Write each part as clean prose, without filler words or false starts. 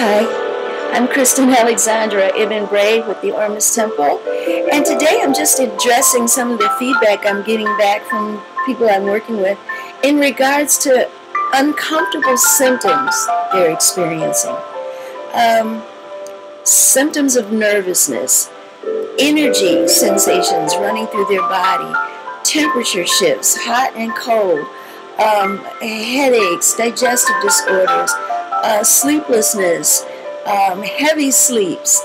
Hi, I'm Krystan Alexandra Ibn Bray with the Ormes Temple, and today I'm just addressing some of the feedback I'm getting back from people I'm working with in regards to uncomfortable symptoms they're experiencing. Symptoms of nervousness, energy sensations running through their body, temperature shifts, hot and cold, headaches, digestive disorders, sleeplessness, heavy sleeps,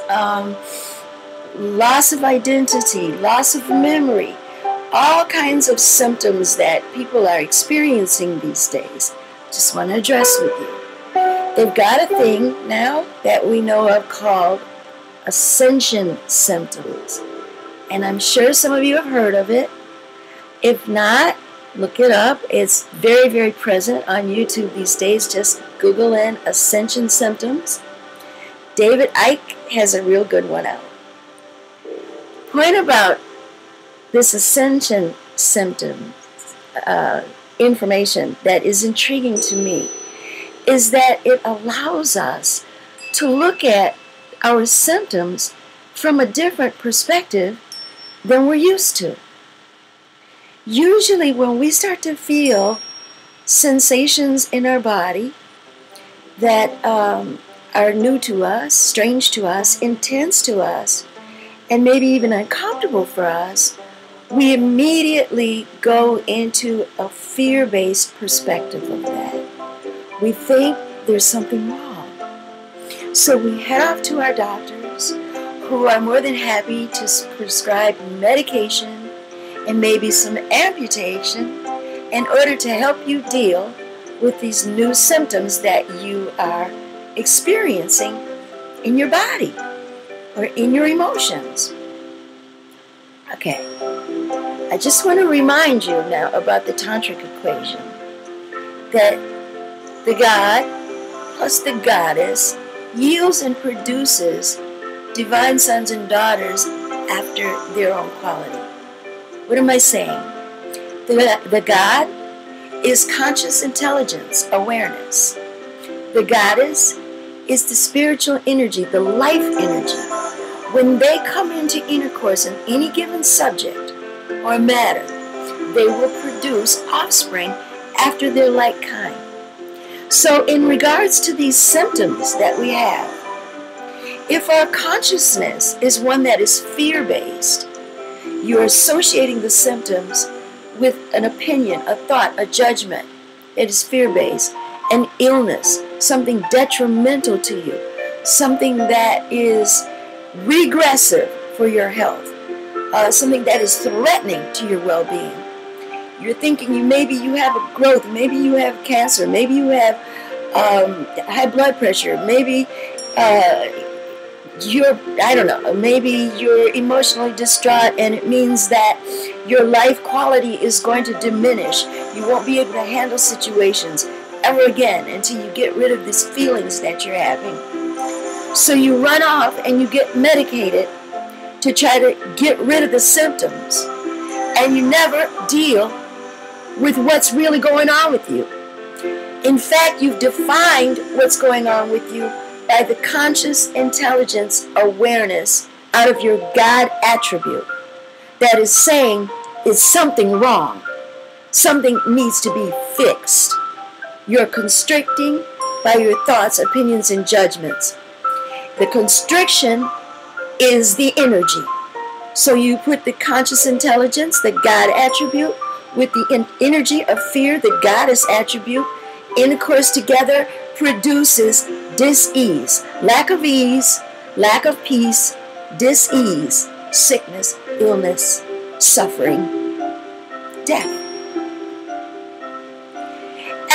loss of identity, loss of memory, all kinds of symptoms that people are experiencing these days. Just want to address with you. They've got a thing now that we know of called Ascension Symptoms. And I'm sure some of you have heard of it. If not, look it up. It's very, very present on YouTube these days. Just Google in Ascension Symptoms. David Icke has a real good one out. Point about this Ascension Symptoms information that is intriguing to me is that it allows us to look at our symptoms from a different perspective than we're used to. Usually when we start to feel sensations in our body that are new to us, strange to us, intense to us, and maybe even uncomfortable for us, we immediately go into a fear-based perspective of that. We think there's something wrong. So we head off to our doctors, who are more than happy to prescribe medication and maybe some amputation in order to help you deal with these new symptoms that you are experiencing in your body or in your emotions. Okay, I just want to remind you now about the tantric equation, that the God plus the goddess yields and produces divine sons and daughters after their own quality. What am I saying? The God is conscious intelligence, awareness. The goddess is the spiritual energy, the life energy. When they come into intercourse in any given subject or matter, they will produce offspring after their like kind. So in regards to these symptoms that we have, if our consciousness is one that is fear-based, you're associating the symptoms with an opinion, a thought, a judgment. It is fear-based. An illness, something detrimental to you, something that is regressive for your health, something that is threatening to your well-being. You're thinking maybe you have a growth, maybe you have cancer, maybe you have high blood pressure, maybe maybe you're emotionally distraught and it means that your life quality is going to diminish. You won't be able to handle situations ever again until you get rid of these feelings that you're having. So you run off and you get medicated to try to get rid of the symptoms, and you never deal with what's really going on with you. In fact, you've defined what's going on with you by the conscious intelligence awareness out of your God attribute that is saying is something wrong. Something needs to be fixed. You're constricting by your thoughts, opinions, and judgments. The constriction is the energy. So you put the conscious intelligence, the God attribute, with the energy of fear, the goddess attribute, intercourse together produces dis-ease, lack of ease, lack of peace, dis-ease, sickness, illness, suffering, death.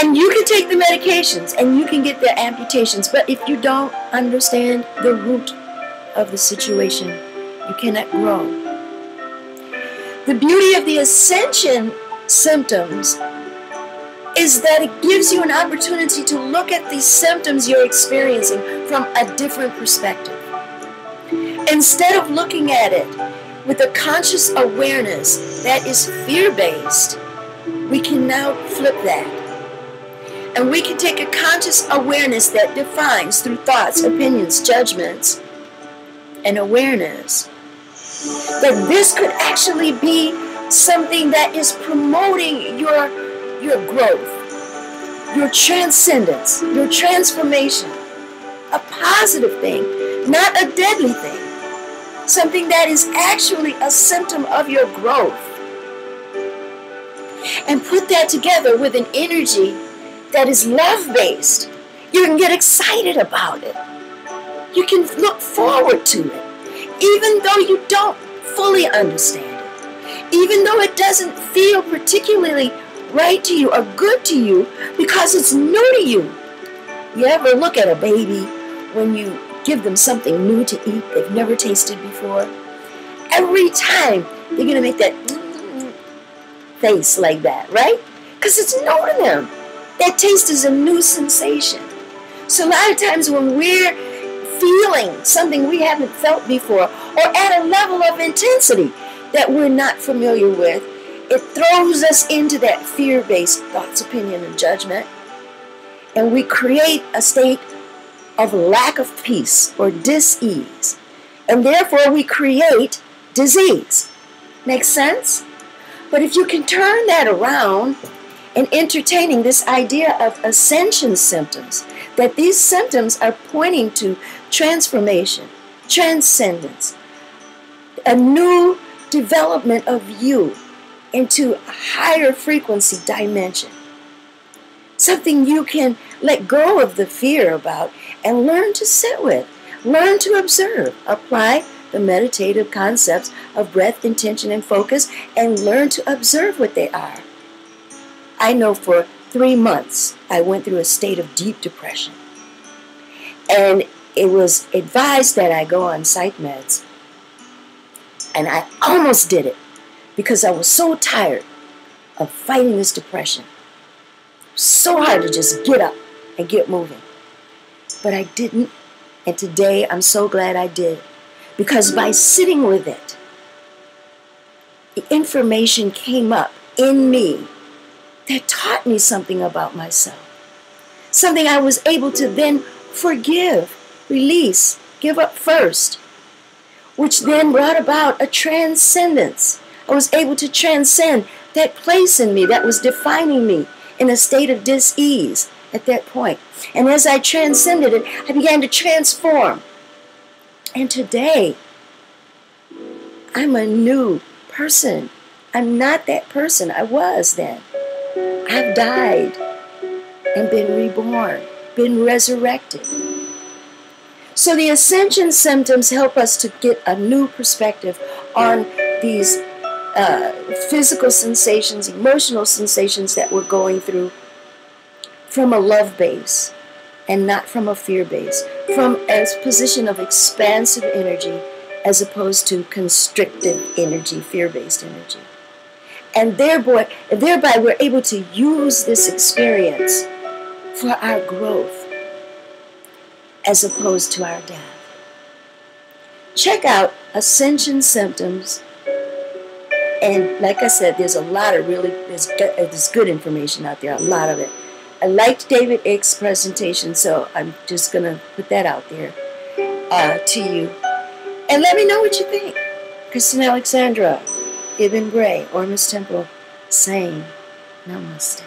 And you can take the medications and you can get the amputations, but if you don't understand the root of the situation, you cannot grow. The beauty of the Ascension Symptoms is that it gives you an opportunity to look at these symptoms you're experiencing from a different perspective. Instead of looking at it with a conscious awareness that is fear-based, we can now flip that. And we can take a conscious awareness that defines through thoughts, opinions, judgments, and awareness that this could actually be something that is promoting your growth, your transcendence, your transformation. A positive thing, not a deadly thing. Something that is actually a symptom of your growth. And put that together with an energy that is love-based. You can get excited about it. You can look forward to it. Even though you don't fully understand it. Even though it doesn't feel particularly right to you or good to you because it's new to you. You ever look at a baby when you give them something new to eat they've never tasted before? Every time they're going to make that face like that, right? Because it's new to them. That taste is a new sensation. So a lot of times when we're feeling something we haven't felt before or at a level of intensity that we're not familiar with, it throws us into that fear-based thoughts, opinion, and judgment. And we create a state of lack of peace or dis-ease. And therefore we create disease. Make sense? But if you can turn that around and entertaining this idea of ascension symptoms, that these symptoms are pointing to transformation, transcendence, a new development of you into a higher frequency dimension. Something you can let go of the fear about and learn to sit with, learn to observe, apply the meditative concepts of breath, intention, and focus, and learn to observe what they are. I know for 3 months I went through a state of deep depression. And it was advised that I go on psych meds. And I almost did it because I was so tired of fighting this depression. So hard to just get up and get moving. But I didn't. And today I'm so glad I did. Because by sitting with it, the information came up in me that taught me something about myself. Something I was able to then forgive, release, give up first. Which then brought about a transcendence. I was able to transcend that place in me that was defining me in a state of dis-ease at that point. And as I transcended it, I began to transform. And today, I'm a new person. I'm not that person I was then. I've died and been reborn, been resurrected. So the Ascension symptoms help us to get a new perspective on these physical sensations, emotional sensations that we're going through from a love base and not from a fear base, from a position of expansive energy as opposed to constrictive energy, fear-based energy. And thereby we're able to use this experience for our growth as opposed to our death. Check out Ascension Symptoms. And like I said, there's a lot of there's good information out there, a lot of it. I liked David Icke's presentation, so I'm just going to put that out there to you. And let me know what you think. Krystan Alexandra, Ibn Gray, Ormes Temple, saying namaste.